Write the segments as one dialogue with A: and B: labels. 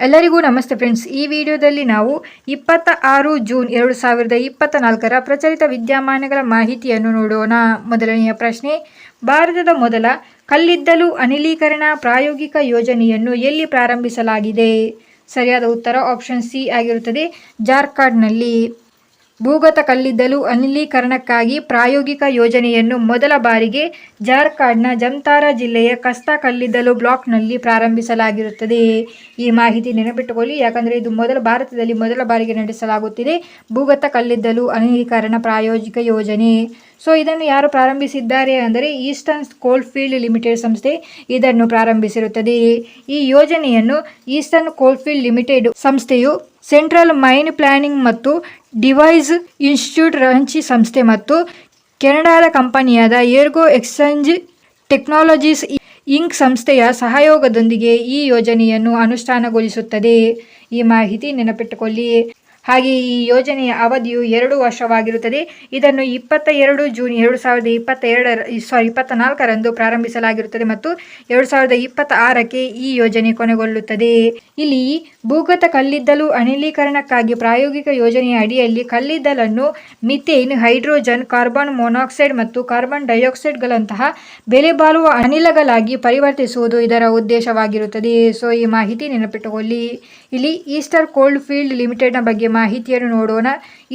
A: ಎಲ್ಲರಿಗೂ ನಮಸ್ತೆ ಫ್ರೆಂಡ್ಸ್. ಈ ವಿಡಿಯೋದಲ್ಲಿ ನಾವು 26 ಜೂನ್ 2024ರ ಪ್ರಚಲಿತ ವಿದ್ಯಮಾನಗಳ ಮಾಹಿತಿಯನ್ನು ನೋಡೋಣ. ಮೊದಲನೆಯ ಪ್ರಶ್ನೆ, ಭಾರತದ ಮೊದಲ ಕಲ್ಲಿದ್ದಲು ಅನಿಲೀಕರಣ ಪ್ರಾಯೋಗಿಕ ಯೋಜನೆಯನ್ನು ಎಲ್ಲಿ ಪ್ರಾರಂಭಿಸಲಾಗಿದೆ? ಸರಿಯಾದ ಉತ್ತರ ಆಪ್ಷನ್ ಸಿ ಆಗಿರುತ್ತದೆ, ಜಾರ್ಖಂಡ್ನಲ್ಲಿ. ಭೂಗತ ಕಲ್ಲಿದ್ದಲು ಅನಿಲೀಕರಣಕ್ಕಾಗಿ ಪ್ರಾಯೋಗಿಕ ಯೋಜನೆಯನ್ನು ಮೊದಲ ಬಾರಿಗೆ ಜಾರ್ಖಂಡ್ನ ಜಮ್ತಾರಾ ಜಿಲ್ಲೆಯ ಕಸ್ತಾ ಕಲ್ಲಿದ್ದಲು ಬ್ಲಾಕ್ನಲ್ಲಿ ಪ್ರಾರಂಭಿಸಲಾಗಿರುತ್ತದೆ. ಈ ಮಾಹಿತಿ ನೆನಪಿಟ್ಟುಕೊಳ್ಳಿ, ಯಾಕಂದರೆ ಇದು ಭಾರತದಲ್ಲಿ ಮೊದಲ ಬಾರಿಗೆ ನಡೆಸಲಾಗುತ್ತಿದೆ ಭೂಗತ ಕಲ್ಲಿದ್ದಲು ಅನಿಲೀಕರಣ ಪ್ರಾಯೋಗಿಕ ಯೋಜನೆ. ಸೊ ಇದನ್ನು ಯಾರು ಪ್ರಾರಂಭಿಸಿದ್ದಾರೆ ಅಂದರೆ ಈಸ್ಟರ್ನ್ ಕೋಲ್ಫೀಲ್ಡ್ ಲಿಮಿಟೆಡ್ ಸಂಸ್ಥೆ ಇದನ್ನು ಪ್ರಾರಂಭಿಸಿರುತ್ತದೆ. ಈ ಯೋಜನೆಯನ್ನು ಈಸ್ಟರ್ನ್ ಕೋಲ್ಫೀಲ್ಡ್ ಲಿಮಿಟೆಡ್ ಸಂಸ್ಥೆಯು ಸೆಂಟ್ರಲ್ ಮೈನ್ ಪ್ಲಾನಿಂಗ್ ಮತ್ತು ಡಿವೈಸ್ ಇನ್ಸ್ಟಿಟ್ಯೂಟ್ ರಾಂಚಿ ಸಂಸ್ಥೆ ಮತ್ತು ಕೆನಡಾದ ಕಂಪನಿಯಾದ ಏರ್ಗೋ ಎಕ್ಸ್ಚೇಂಜ್ ಟೆಕ್ನಾಲಜೀಸ್ ಇಂಕ್ ಸಂಸ್ಥೆಯ ಸಹಯೋಗದೊಂದಿಗೆ ಈ ಯೋಜನೆಯನ್ನು ಅನುಷ್ಠಾನಗೊಳಿಸುತ್ತದೆ. ಈ ಮಾಹಿತಿ ನೆನಪಿಟ್ಟುಕೊಳ್ಳಿ. ಹಾಗೆ ಈ ಯೋಜನೆಯ ಅವಧಿಯು 2 ವರ್ಷವಾಗಿರುತ್ತದೆ. ಇದನ್ನು 22 ಜೂನ್ 2024ರಂದು ಪ್ರಾರಂಭಿಸಲಾಗಿರುತ್ತದೆ ಮತ್ತು 2026ಕ್ಕೆ ಈ ಯೋಜನೆ ಕೊನೆಗೊಳ್ಳುತ್ತದೆ. ಇಲ್ಲಿ ಭೂಗತ ಕಲ್ಲಿದ್ದಲು ಅನಿಲೀಕರಣಕ್ಕಾಗಿ ಪ್ರಾಯೋಗಿಕ ಯೋಜನೆಯ ಅಡಿಯಲ್ಲಿ ಕಲ್ಲಿದ್ದಲನ್ನು ಮಿಥೇನ್, ಹೈಡ್ರೋಜನ್, ಕಾರ್ಬನ್ ಮೊನಾಕ್ಸೈಡ್ ಮತ್ತು ಕಾರ್ಬನ್ ಡೈಆಕ್ಸೈಡ್ಗಳಂತಹ ಬೆಲೆಬಾಳುವ ಅನಿಲಗಳಾಗಿ ಪರಿವರ್ತಿಸುವುದು ಇದರ ಉದ್ದೇಶವಾಗಿರುತ್ತದೆ. ಸೊ ಈ ಮಾಹಿತಿ ನೆನಪಿಟ್ಟುಕೊಳ್ಳಿ. ಇಲ್ಲಿ ಈಸ್ಟರ್ನ್ ಕೋಲ್ಫೀಲ್ಡ್ ಲಿಮಿಟೆಡ್ನ ಬಗ್ಗೆ ಮಾಹಿತಿಯನ್ನು ನೋಡೋಣ.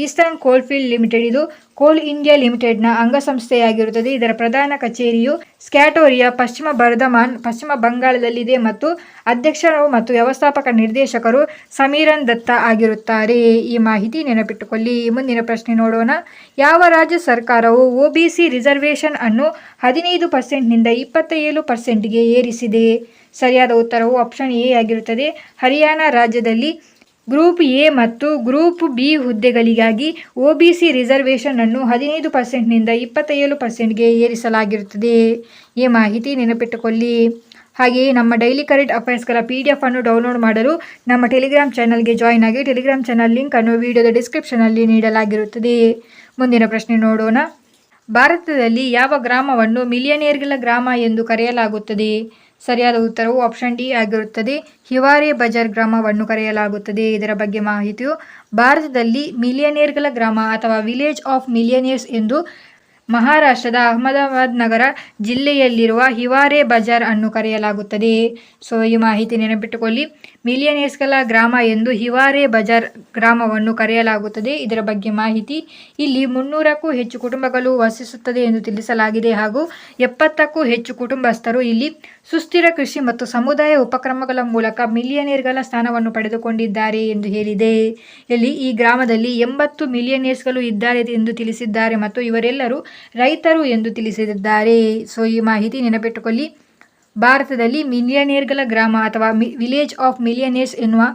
A: ಈಸ್ಟರ್ನ್ ಕೋಲ್ಫೀಲ್ಡ್ ಲಿಮಿಟೆಡ್ ಇದು ಕೋಲ್ ಇಂಡಿಯಾ ಲಿಮಿಟೆಡ್ನ ಅಂಗಸಂಸ್ಥೆಯಾಗಿರುತ್ತದೆ. ಇದರ ಪ್ರಧಾನ ಕಚೇರಿಯು ಸ್ಕ್ಯಾಟೋರಿಯಾ, ಪಶ್ಚಿಮ ಬರ್ಧಮಾನ್, ಪಶ್ಚಿಮ ಬಂಗಾಳದಲ್ಲಿದೆ ಮತ್ತು ಅಧ್ಯಕ್ಷರು ಮತ್ತು ವ್ಯವಸ್ಥಾಪಕ ನಿರ್ದೇಶಕರು ಸಮೀರನ್ ದತ್ತ ಆಗಿರುತ್ತಾರೆ. ಈ ಮಾಹಿತಿ ನೆನಪಿಟ್ಟುಕೊಳ್ಳಿ. ಮುಂದಿನ ಪ್ರಶ್ನೆ ನೋಡೋಣ. ಯಾವ ರಾಜ್ಯ ಸರ್ಕಾರವು OBC ರಿಸರ್ವೇಷನ್ ಅನ್ನು 15%ನಿಂದ 27%ಗೆ ಏರಿಸಿದೆ? ಸರಿಯಾದ ಉತ್ತರವು ಆಪ್ಷನ್ ಎ ಆಗಿರುತ್ತದೆ, ಹರಿಯಾಣ ರಾಜ್ಯದಲ್ಲಿ. ಗ್ರೂಪ್ ಎ ಮತ್ತು ಗ್ರೂಪ್ ಬಿ ಹುದ್ದೆಗಳಿಗಾಗಿ OBC ರಿಸರ್ವೇಷನ್ ಅನ್ನು 15%ನಿಂದ 27%ಗೆ ಏರಿಸಲಾಗಿರುತ್ತದೆ. ಈ ಮಾಹಿತಿ ನೆನಪಿಟ್ಟುಕೊಳ್ಳಿ. ಹಾಗೆಯೇ ನಮ್ಮ ಡೈಲಿ ಕರೆಂಟ್ ಅಫೇರ್ಸ್ಗಳ PDF ಅನ್ನು ಡೌನ್ಲೋಡ್ ಮಾಡಲು ನಮ್ಮ ಟೆಲಿಗ್ರಾಮ್ ಚಾನಲ್ಗೆ ಜಾಯಿನ್ ಆಗಿ. ಟೆಲಿಗ್ರಾಮ್ ಚಾನಲ್ ಲಿಂಕ್ ಅನ್ನು ವಿಡಿಯೋದ ಡಿಸ್ಕ್ರಿಪ್ಷನಲ್ಲಿ ನೀಡಲಾಗಿರುತ್ತದೆ. ಮುಂದಿನ ಪ್ರಶ್ನೆ ನೋಡೋಣ. ಭಾರತದಲ್ಲಿ ಯಾವ ಗ್ರಾಮವನ್ನು ಮಿಲಿಯನೇರ್ಗಳ ಗ್ರಾಮ ಎಂದು ಕರೆಯಲಾಗುತ್ತದೆ? ಸರಿಯಾದ ಉತ್ತರವು ಆಪ್ಷನ್ ಡಿ ಆಗಿರುತ್ತದೆ, ಹಿವಾರೆ ಬಜಾರ್ ಗ್ರಾಮವನ್ನು ಕರೆಯಲಾಗುತ್ತದೆ. ಇದರ ಬಗ್ಗೆ ಮಾಹಿತಿಯು ಭಾರತದಲ್ಲಿ ಮಿಲಿಯನೇರ್ಗಳ ಗ್ರಾಮ ಅಥವಾ ವಿಲೇಜ್ ಆಫ್ ಮಿಲಿಯನೇರ್ಸ್ ಎಂದು ಮಹಾರಾಷ್ಟ್ರದ ಅಹಮದಾಬಾದ್ ನಗರ ಜಿಲ್ಲೆಯಲ್ಲಿರುವ ಹಿವಾರೆ ಬಜಾರ್ ಅನ್ನು ಕರೆಯಲಾಗುತ್ತದೆ. ಸೊ ಈ ಮಾಹಿತಿ ನೆನಪಿಟ್ಟುಕೊಳ್ಳಿ, ಮಿಲಿಯನೇರ್ಸ್ಗಳ ಗ್ರಾಮ ಎಂದು ಹಿವಾರೆ ಬಜಾರ್ ಗ್ರಾಮವನ್ನು ಕರೆಯಲಾಗುತ್ತದೆ. ಇದರ ಬಗ್ಗೆ ಮಾಹಿತಿ, ಇಲ್ಲಿ 300ಕ್ಕೂ ಹೆಚ್ಚು ಕುಟುಂಬಗಳು ವಾಸಿಸುತ್ತದೆ ಎಂದು ತಿಳಿಸಲಾಗಿದೆ ಹಾಗೂ 70ಕ್ಕೂ ಹೆಚ್ಚು ಕುಟುಂಬಸ್ಥರು ಇಲ್ಲಿ ಸುಸ್ಥಿರ ಕೃಷಿ ಮತ್ತು ಸಮುದಾಯ ಉಪಕ್ರಮಗಳ ಮೂಲಕ ಮಿಲಿಯನೇರ್ಗಳ ಸ್ಥಾನವನ್ನು ಪಡೆದುಕೊಂಡಿದ್ದಾರೆ ಎಂದು ಹೇಳಿದೆ. ಇಲ್ಲಿ ಈ ಗ್ರಾಮದಲ್ಲಿ 80 ಮಿಲಿಯನೇರ್ಸ್ಗಳು ಇದ್ದಾರೆ ಎಂದು ತಿಳಿಸಿದ್ದಾರೆ ಮತ್ತು ಇವರೆಲ್ಲರೂ ರೈತರು ಎಂದು ತಿಳಿಸಿದ್ದಾರೆ. ಸೊ ಈ ಮಾಹಿತಿ ನೆನಪಿಟ್ಟುಕೊಳ್ಳಿ. ಭಾರತದಲ್ಲಿ ಮಿಲಿಯನೇರ್ಗಳ ಗ್ರಾಮ ಅಥವಾ ವಿಲೇಜ್ ಆಫ್ ಮಿಲಿಯನೇರ್ಸ್ ಎನ್ನುವ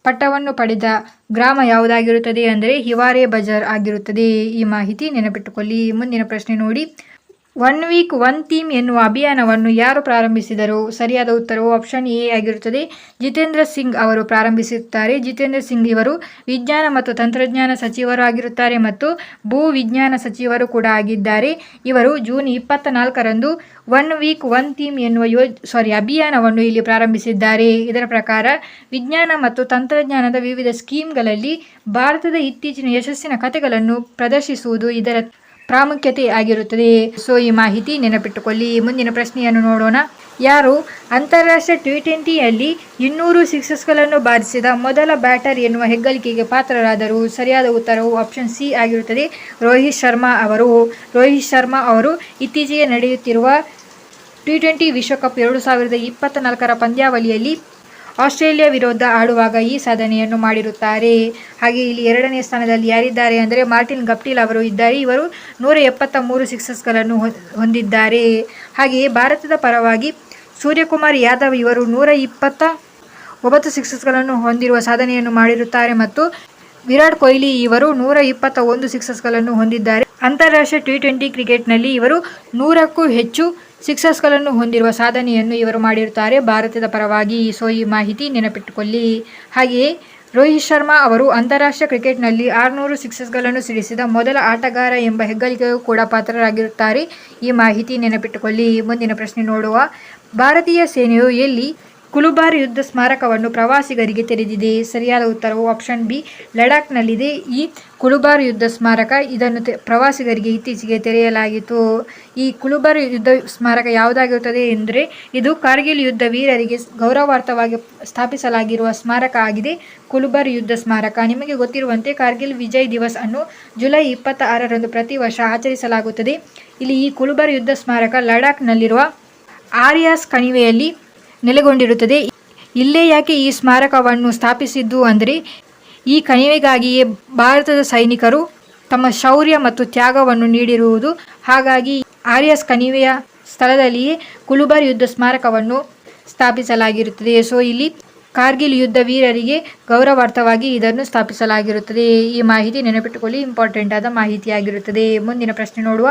A: ಪಟ್ಟವನ್ನು ಪಡೆದ ಗ್ರಾಮ ಯಾವುದಾಗಿರುತ್ತದೆ ಅಂದರೆ ಹಿವಾರೆ ಬಜಾರ್ ಆಗಿರುತ್ತದೆ. ಈ ಮಾಹಿತಿ ನೆನಪಿಟ್ಟುಕೊಳ್ಳಿ. ಮುಂದಿನ ಪ್ರಶ್ನೆ ನೋಡಿ. 1 ವೀಕ್ 1 ಥೀಮ್ ಎನ್ನುವ ಅಭಿಯಾನವನ್ನು ಯಾರು ಪ್ರಾರಂಭಿಸಿದರು? ಸರಿಯಾದ ಉತ್ತರವು ಆಪ್ಷನ್ ಎ ಆಗಿರುತ್ತದೆ, ಜಿತೇಂದ್ರ ಸಿಂಗ್ ಅವರು ಪ್ರಾರಂಭಿಸುತ್ತಾರೆ. ಜಿತೇಂದ್ರ ಸಿಂಗ್ ಇವರು ವಿಜ್ಞಾನ ಮತ್ತು ತಂತ್ರಜ್ಞಾನ ಸಚಿವರು ಆಗಿರುತ್ತಾರೆ ಮತ್ತು ಭೂ ವಿಜ್ಞಾನ ಸಚಿವರು ಕೂಡ ಆಗಿದ್ದಾರೆ. ಇವರು ಜೂನ್ 24ರಂದು 1 ವೀಕ್ 1 ಥೀಮ್ ಎನ್ನುವ ಅಭಿಯಾನವನ್ನು ಇಲ್ಲಿ ಪ್ರಾರಂಭಿಸಿದ್ದಾರೆ. ಇದರ ಪ್ರಕಾರ ವಿಜ್ಞಾನ ಮತ್ತು ತಂತ್ರಜ್ಞಾನದ ವಿವಿಧ ಸ್ಕೀಮ್ಗಳಲ್ಲಿ ಭಾರತದ ಇತ್ತೀಚಿನ ಯಶಸ್ಸಿನ ಕಥೆಗಳನ್ನು ಪ್ರದರ್ಶಿಸುವುದು ಇದರ ಪ್ರಾಮುಖ್ಯತೆ ಆಗಿರುತ್ತದೆ. ಸೊ ಈ ಮಾಹಿತಿ ನೆನಪಿಟ್ಟುಕೊಳ್ಳಿ. ಮುಂದಿನ ಪ್ರಶ್ನೆಯನ್ನು ನೋಡೋಣ. ಯಾರು ಅಂತಾರಾಷ್ಟ್ರೀಯ T20ಯಲ್ಲಿ 200 ಸಿಕ್ಸಸ್ಗಳನ್ನು ಬಾರಿಸಿದ ಮೊದಲ ಬ್ಯಾಟರ್ ಎನ್ನುವ ಹೆಗ್ಗಳಿಕೆಗೆ ಪಾತ್ರರಾದರು? ಸರಿಯಾದ ಉತ್ತರವು ಆಪ್ಷನ್ ಸಿ ಆಗಿರುತ್ತದೆ, ರೋಹಿತ್ ಶರ್ಮಾ ಅವರು. ರೋಹಿತ್ ಶರ್ಮಾ ಅವರು ಇತ್ತೀಚೆಗೆ ನಡೆಯುತ್ತಿರುವ T20 ವಿಶ್ವಕಪ್ 2024ರ ಪಂದ್ಯಾವಳಿಯಲ್ಲಿ ಆಸ್ಟ್ರೇಲಿಯಾ ವಿರುದ್ಧ ಆಡುವಾಗ ಈ ಸಾಧನೆಯನ್ನು ಮಾಡಿರುತ್ತಾರೆ. ಹಾಗೆ ಇಲ್ಲಿ 2ನೇ ಸ್ಥಾನದಲ್ಲಿ ಯಾರಿದ್ದಾರೆ ಅಂದರೆ ಮಾರ್ಟಿನ್ ಗಪ್ಟಿಲ್ ಅವರು ಇದ್ದಾರೆ. ಇವರು 173 ಸಿಕ್ಸಸ್ಗಳನ್ನು ಹೊಂದಿದ್ದಾರೆ. ಹಾಗೆಯೇ ಭಾರತದ ಪರವಾಗಿ ಸೂರ್ಯಕುಮಾರ್ ಯಾದವ್ ಇವರು 129 ಸಿಕ್ಸಸ್ಗಳನ್ನು ಹೊಂದಿರುವ ಸಾಧನೆಯನ್ನು ಮಾಡಿರುತ್ತಾರೆ ಮತ್ತು ವಿರಾಟ್ ಕೊಹ್ಲಿ ಇವರು 121 ಸಿಕ್ಸಸ್ಗಳನ್ನು ಹೊಂದಿದ್ದಾರೆ. ಅಂತಾರಾಷ್ಟ್ರೀಯ T20 ಕ್ರಿಕೆಟ್ನಲ್ಲಿ ಇವರು 100ಕ್ಕೂ ಹೆಚ್ಚು ಸಿಕ್ಸಸ್ಗಳನ್ನು ಹೊಂದಿರುವ ಸಾಧನೆಯನ್ನು ಇವರು ಮಾಡಿರುತ್ತಾರೆ ಭಾರತದ ಪರವಾಗಿ. ಸೊ ಈ ಮಾಹಿತಿ ನೆನಪಿಟ್ಟುಕೊಳ್ಳಿ. ಹಾಗೆಯೇ ರೋಹಿತ್ ಶರ್ಮಾ ಅವರು ಅಂತಾರಾಷ್ಟ್ರೀಯ ಕ್ರಿಕೆಟ್ನಲ್ಲಿ 600 ಸಿಕ್ಸಸ್ಗಳನ್ನು ಸಿಡಿಸಿದ ಮೊದಲ ಆಟಗಾರ ಎಂಬ ಹೆಗ್ಗಳಿಕೆಗೂ ಕೂಡ ಪಾತ್ರರಾಗಿರುತ್ತಾರೆ. ಈ ಮಾಹಿತಿ ನೆನಪಿಟ್ಟುಕೊಳ್ಳಿ. ಮುಂದಿನ ಪ್ರಶ್ನೆ ನೋಡುವ. ಭಾರತೀಯ ಸೇನೆಯು ಎಲ್ಲಿ ಕುಲುಬಾರ್ ಯುದ್ಧ ಸ್ಮಾರಕವನ್ನು ಪ್ರವಾಸಿಗರಿಗೆ ತೆರೆದಿದೆ. ಸರಿಯಾದ ಉತ್ತರವು ಆಪ್ಷನ್ ಬಿ, ಲಡಾಖ್ನಲ್ಲಿದೆ ಈ ಕುಲುಬಾರ್ ಯುದ್ಧ ಸ್ಮಾರಕ. ಇದನ್ನು ಪ್ರವಾಸಿಗರಿಗೆ ಇತ್ತೀಚೆಗೆ ತೆರೆಯಲಾಗಿತ್ತು. ಈ ಕುಲುಬಾರ್ ಯುದ್ಧ ಸ್ಮಾರಕ ಯಾವುದಾಗಿರುತ್ತದೆ ಎಂದರೆ ಇದು ಕಾರ್ಗಿಲ್ ಯುದ್ಧ ವೀರರಿಗೆ ಗೌರವಾರ್ಥವಾಗಿ ಸ್ಥಾಪಿಸಲಾಗಿರುವ ಸ್ಮಾರಕ ಆಗಿದೆ ಕುಲುಬಾರ್ ಯುದ್ಧ ಸ್ಮಾರಕ. ನಿಮಗೆ ಗೊತ್ತಿರುವಂತೆ ಕಾರ್ಗಿಲ್ ವಿಜಯ್ ದಿವಸ್ ಅನ್ನು ಜುಲೈ 26ರಂದು ಪ್ರತಿ ವರ್ಷ ಆಚರಿಸಲಾಗುತ್ತದೆ. ಇಲ್ಲಿ ಈ ಕುಲುಬಾರ್ ಯುದ್ಧ ಸ್ಮಾರಕ ಲಡಾಖ್ನಲ್ಲಿರುವ ಆರ್ಯಾಸ್ ಕಣಿವೆಯಲ್ಲಿ ನೆಲೆಗೊಂಡಿರುತ್ತದೆ. ಇಲ್ಲೇ ಯಾಕೆ ಈ ಸ್ಮಾರಕವನ್ನು ಸ್ಥಾಪಿಸಿದ್ದು ಅಂದರೆ ಈ ಕಣಿವೆಗಾಗಿಯೇ ಭಾರತದ ಸೈನಿಕರು ತಮ್ಮ ಶೌರ್ಯ ಮತ್ತು ತ್ಯಾಗವನ್ನು ನೀಡಿರುವುದು. ಹಾಗಾಗಿ ಆರ್ಯಾಸ್ ಕಣಿವೆಯ ಸ್ಥಳದಲ್ಲಿಯೇ ಕುಲುಬಾರ್ ಯುದ್ಧ ಸ್ಮಾರಕವನ್ನು ಸ್ಥಾಪಿಸಲಾಗಿರುತ್ತದೆ. ಸೊ ಇಲ್ಲಿ ಕಾರ್ಗಿಲ್ ಯುದ್ಧ ವೀರರಿಗೆ ಗೌರವಾರ್ಥವಾಗಿ ಇದನ್ನು ಸ್ಥಾಪಿಸಲಾಗಿರುತ್ತದೆ. ಈ ಮಾಹಿತಿ ನೆನಪಿಟ್ಟುಕೊಳ್ಳಿ, ಇಂಪಾರ್ಟೆಂಟ್ ಆದ ಮಾಹಿತಿಯಾಗಿರುತ್ತದೆ. ಮುಂದಿನ ಪ್ರಶ್ನೆ ನೋಡುವ.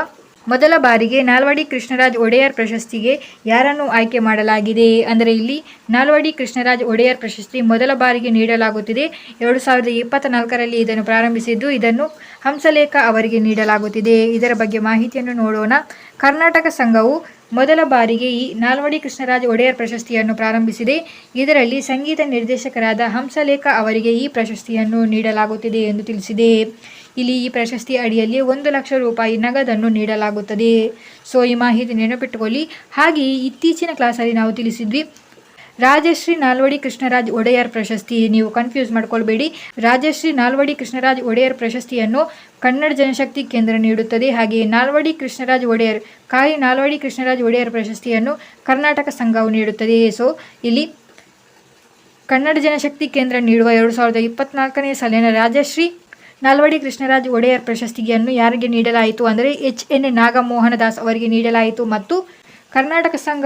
A: ಮೊದಲ ಬಾರಿಗೆ ನಾಲ್ವಡಿ ಕೃಷ್ಣರಾಜ ಒಡೆಯರ್ ಪ್ರಶಸ್ತಿಗೆ ಯಾರನ್ನು ಆಯ್ಕೆ ಮಾಡಲಾಗಿದೆ ಅಂದರೆ ಇಲ್ಲಿ ನಾಲ್ವಡಿ ಕೃಷ್ಣರಾಜ ಒಡೆಯರ್ ಪ್ರಶಸ್ತಿ ಮೊದಲ ಬಾರಿಗೆ ನೀಡಲಾಗುತ್ತಿದೆ. 2024ರಲ್ಲಿ ಇದನ್ನು ಪ್ರಾರಂಭಿಸಿದ್ದು ಇದನ್ನು ಹಂಸಲೇಖ ಅವರಿಗೆ ನೀಡಲಾಗುತ್ತಿದೆ. ಇದರ ಬಗ್ಗೆ ಮಾಹಿತಿಯನ್ನು ನೋಡೋಣ. ಕರ್ನಾಟಕ ಸಂಘವು ಮೊದಲ ಬಾರಿಗೆ ಈ ನಾಲ್ವಡಿ ಕೃಷ್ಣರಾಜ ಒಡೆಯರ್ ಪ್ರಶಸ್ತಿಯನ್ನು ಪ್ರಾರಂಭಿಸಿದೆ. ಇದರಲ್ಲಿ ಸಂಗೀತ ನಿರ್ದೇಶಕರಾದ ಹಂಸಲೇಖ ಅವರಿಗೆ ಈ ಪ್ರಶಸ್ತಿಯನ್ನು ನೀಡಲಾಗುತ್ತಿದೆ ಎಂದು ತಿಳಿಸಿದೆ. ಇಲ್ಲಿ ಈ ಪ್ರಶಸ್ತಿ ಅಡಿಯಲ್ಲಿ 1 ಲಕ್ಷ ರೂಪಾಯಿ ನಗದನ್ನು ನೀಡಲಾಗುತ್ತದೆ. ಸೊ ಈ ಮಾಹಿತಿ ನೆನಪಿಟ್ಟುಕೊಳ್ಳಿ. ಹಾಗೆಯೇ ಇತ್ತೀಚಿನ ಕ್ಲಾಸಲ್ಲಿ ನಾವು ತಿಳಿಸಿದ್ವಿ ರಾಜಶ್ರೀ ನಾಲ್ವಡಿ ಕೃಷ್ಣರಾಜ ಒಡೆಯರ್ ಪ್ರಶಸ್ತಿ. ನೀವು ಕನ್ಫ್ಯೂಸ್ ಮಾಡ್ಕೊಳ್ಬೇಡಿ. ರಾಜಶ್ರೀ ನಾಲ್ವಡಿ ಕೃಷ್ಣರಾಜ ಒಡೆಯರ್ ಪ್ರಶಸ್ತಿಯನ್ನು ಕನ್ನಡ ಜನಶಕ್ತಿ ಕೇಂದ್ರ ನೀಡುತ್ತದೆ. ಹಾಗೆಯೇ ನಾಲ್ವಡಿ ಕೃಷ್ಣರಾಜ ಒಡೆಯರ್ ಕಾಯಿ ನಾಲ್ವಡಿ ಕೃಷ್ಣರಾಜ ಒಡೆಯರ್ ಪ್ರಶಸ್ತಿಯನ್ನು ಕರ್ನಾಟಕ ಸಂಘವು ನೀಡುತ್ತದೆ. ಸೊ ಇಲ್ಲಿ ಕನ್ನಡ ಜನಶಕ್ತಿ ಕೇಂದ್ರ ನೀಡುವ 2024ನೇ ಸಾಲಿನ ರಾಜಶ್ರೀ ನಾಲ್ವಡಿ ಕೃಷ್ಣರಾಜ ಒಡೆಯರ್ ಪ್ರಶಸ್ತಿಯನ್ನು ಯಾರಿಗೆ ನೀಡಲಾಯಿತು ಅಂದರೆ HN ನಾಗಮೋಹನ ದಾಸ್ ಅವರಿಗೆ ನೀಡಲಾಯಿತು. ಮತ್ತು ಕರ್ನಾಟಕ ಸಂಘ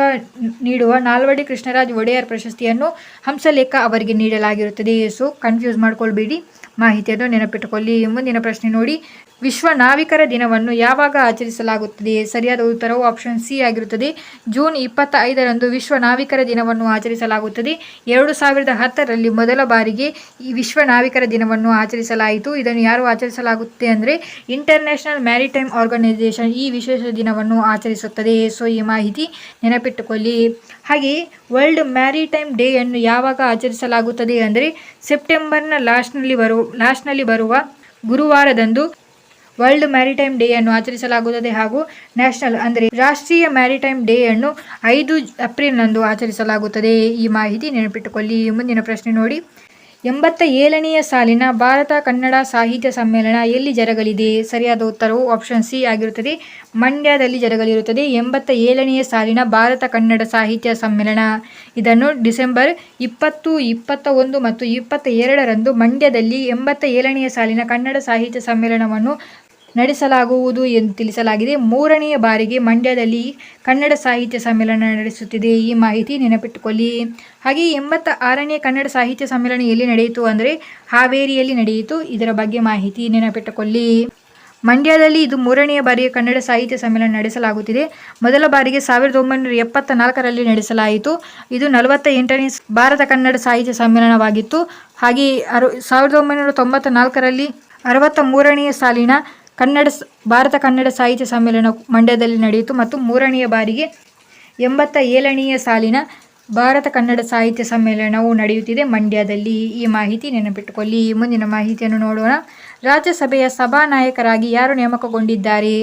A: ನೀಡುವ ನಾಲ್ವಡಿ ಕೃಷ್ಣರಾಜ ಒಡೆಯರ್ ಪ್ರಶಸ್ತಿಯನ್ನು ಹಂಸಲೇಖ ಅವರಿಗೆ ನೀಡಲಾಗಿರುತ್ತದೆ. ಸೊ ಕನ್ಫ್ಯೂಸ್ ಮಾಡ್ಕೊಳ್ಬೇಡಿ, ಮಾಹಿತಿಯನ್ನು ನೆನಪಿಟ್ಟುಕೊಳ್ಳಿ. ಮುಂದಿನ ಪ್ರಶ್ನೆ ನೋಡಿ. ವಿಶ್ವ ನಾವಿಕರ ದಿನವನ್ನು ಯಾವಾಗ ಆಚರಿಸಲಾಗುತ್ತದೆ? ಸರಿಯಾದ ಉತ್ತರವು ಆಪ್ಷನ್ ಸಿ ಆಗಿರುತ್ತದೆ. ಜೂನ್ 25ರಂದು ವಿಶ್ವ ನಾವಿಕರ ದಿನವನ್ನು ಆಚರಿಸಲಾಗುತ್ತದೆ. 2010ರಲ್ಲಿ ಮೊದಲ ಬಾರಿಗೆ ಈ ವಿಶ್ವ ನಾವಿಕರ ದಿನವನ್ನು ಆಚರಿಸಲಾಯಿತು. ಇದನ್ನು ಯಾರು ಆಚರಿಸಲಾಗುತ್ತೆ ಅಂದರೆ ಇಂಟರ್ನ್ಯಾಷನಲ್ ಮ್ಯಾರಿಟೈಮ್ ಆರ್ಗನೈಸೇಷನ್ ಈ ವಿಶೇಷ ದಿನವನ್ನು ಆಚರಿಸುತ್ತದೆ. ಸೊ ಈ ಮಾಹಿತಿ ನೆನಪಿಟ್ಟುಕೊಳ್ಳಿ. ಹಾಗೆಯೇ ವರ್ಲ್ಡ್ ಮ್ಯಾರಿಟೈಮ್ ಡೇಯನ್ನು ಯಾವಾಗ ಆಚರಿಸಲಾಗುತ್ತದೆ ಅಂದರೆ ಸೆಪ್ಟೆಂಬರ್ನ ಲಾಸ್ಟ್ನಲ್ಲಿ ಬರುವ ಗುರುವಾರದಂದು ವರ್ಲ್ಡ್ ಮ್ಯಾರಿಟೈಮ್ ಡೇಯನ್ನು ಆಚರಿಸಲಾಗುತ್ತದೆ. ಹಾಗೂ ನ್ಯಾಷನಲ್ ಅಂದರೆ ರಾಷ್ಟ್ರೀಯ ಮ್ಯಾರಿಟೈಮ್ ಡೇಯನ್ನು 5 ಏಪ್ರಿಲ್ನಂದು ಆಚರಿಸಲಾಗುತ್ತದೆ. ಈ ಮಾಹಿತಿ ನೆನಪಿಟ್ಟುಕೊಳ್ಳಿ. ಮುಂದಿನ ಪ್ರಶ್ನೆ ನೋಡಿ. 87ನೆಯ ಸಾಲಿನ ಭಾರತ ಕನ್ನಡ ಸಾಹಿತ್ಯ ಸಮ್ಮೇಳನ ಎಲ್ಲಿ ಜರಗಲಿದೆ? ಸರಿಯಾದ ಉತ್ತರವು ಆಪ್ಷನ್ ಸಿ ಆಗಿರುತ್ತದೆ. ಮಂಡ್ಯದಲ್ಲಿ ಜರಗಲಿರುತ್ತದೆ 87ನೆಯ ಸಾಲಿನ ಭಾರತ ಕನ್ನಡ ಸಾಹಿತ್ಯ ಸಮ್ಮೇಳನ. ಇದನ್ನು ಡಿಸೆಂಬರ್ 20, 21 ಮತ್ತು 22ರಂದು ಮಂಡ್ಯದಲ್ಲಿ 87ನೆಯ ಸಾಲಿನ ಕನ್ನಡ ಸಾಹಿತ್ಯ ಸಮ್ಮೇಳನವನ್ನು ನಡೆಸಲಾಗುವುದು ಎಂದು ತಿಳಿಸಲಾಗಿದೆ. 3ನೇ ಬಾರಿಗೆ ಮಂಡ್ಯದಲ್ಲಿ ಕನ್ನಡ ಸಾಹಿತ್ಯ ಸಮ್ಮೇಳನ ನಡೆಸುತ್ತಿದೆ. ಈ ಮಾಹಿತಿ ನೆನಪಿಟ್ಟುಕೊಳ್ಳಿ. ಹಾಗೆ 86ನೇ ಕನ್ನಡ ಸಾಹಿತ್ಯ ಸಮ್ಮೇಳನ ಎಲ್ಲಿ ನಡೆಯಿತು ಅಂದರೆ ಹಾವೇರಿಯಲ್ಲಿ ನಡೆಯಿತು. ಇದರ ಬಗ್ಗೆ ಮಾಹಿತಿ ನೆನಪಿಟ್ಟುಕೊಳ್ಳಿ. ಮಂಡ್ಯದಲ್ಲಿ ಇದು 3ನೇ ಬಾರಿಗೆ ಕನ್ನಡ ಸಾಹಿತ್ಯ ಸಮ್ಮೇಳನ ನಡೆಸಲಾಗುತ್ತಿದೆ. ಮೊದಲ ಬಾರಿಗೆ 1974ರಲ್ಲಿ ನಡೆಸಲಾಯಿತು. ಇದು 48ನೇ ಭಾರತ ಕನ್ನಡ ಸಾಹಿತ್ಯ ಸಮ್ಮೇಳನವಾಗಿತ್ತು. ಹಾಗೆ 1994ರಲ್ಲಿ 63ನೇ ಸಾಲಿನ ಭಾರತ ಕನ್ನಡ ಸಾಹಿತ್ಯ ಸಮ್ಮೇಳನ ಮಂಡ್ಯದಲ್ಲಿ ನಡೆಯಿತು. ಮತ್ತು 3ನೇ ಬಾರಿಗೆ 87ನೆಯ ಸಾಲಿನ ಭಾರತ ಕನ್ನಡ ಸಾಹಿತ್ಯ ಸಮ್ಮೇಳನವು ನಡೆಯುತ್ತಿದೆ ಮಂಡ್ಯದಲ್ಲಿ. ಈ ಮಾಹಿತಿ ನೆನಪಿಟ್ಟುಕೊಳ್ಳಿ. ಮುಂದಿನ ಮಾಹಿತಿಯನ್ನು ನೋಡೋಣ. ರಾಜ್ಯಸಭೆಯ ಸಭಾನಾಯಕರಾಗಿ ಯಾರು ನೇಮಕಗೊಂಡಿದ್ದಾರೆ?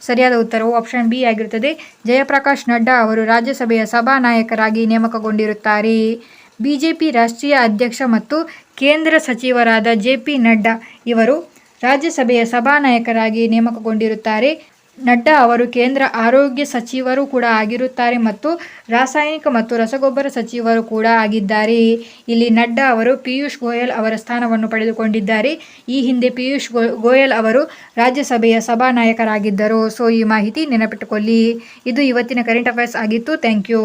A: ಸರಿಯಾದ ಉತ್ತರವು ಆಪ್ಷನ್ ಬಿ ಆಗಿರುತ್ತದೆ. ಜಯಪ್ರಕಾಶ್ ನಡ್ಡಾ ಅವರು ರಾಜ್ಯಸಭೆಯ ಸಭಾನಾಯಕರಾಗಿ ನೇಮಕಗೊಂಡಿರುತ್ತಾರೆ. ಬಿಜೆಪಿ ರಾಷ್ಟ್ರೀಯ ಅಧ್ಯಕ್ಷ ಮತ್ತು ಕೇಂದ್ರ ಸಚಿವರಾದ JP ನಡ್ಡಾ ಇವರು ರಾಜ್ಯಸಭೆಯ ಸಭಾನಾಯಕರಾಗಿ ನೇಮಕಗೊಂಡಿರುತ್ತಾರೆ. ನಡ್ಡಾ ಅವರು ಕೇಂದ್ರ ಆರೋಗ್ಯ ಸಚಿವರು ಕೂಡ ಆಗಿರುತ್ತಾರೆ ಮತ್ತು ರಾಸಾಯನಿಕ ಮತ್ತು ರಸಗೊಬ್ಬರ ಸಚಿವರು ಕೂಡ ಆಗಿದ್ದಾರೆ. ಇಲ್ಲಿ ನಡ್ಡಾ ಅವರು ಪಿಯೂಷ್ ಗೋಯಲ್ ಅವರ ಸ್ಥಾನವನ್ನು ಪಡೆದುಕೊಂಡಿದ್ದಾರೆ. ಈ ಹಿಂದೆ ಪಿಯೂಷ್ ಗೋಯಲ್ ಅವರು ರಾಜ್ಯಸಭೆಯ ಸಭಾನಾಯಕರಾಗಿದ್ದರು. ಸೊ ಈ ಮಾಹಿತಿ ನೆನಪಿಟ್ಟುಕೊಳ್ಳಿ. ಇದು ಇವತ್ತಿನ ಕರೆಂಟ್ ಅಫೇರ್ಸ್ ಆಗಿತ್ತು. Thank you.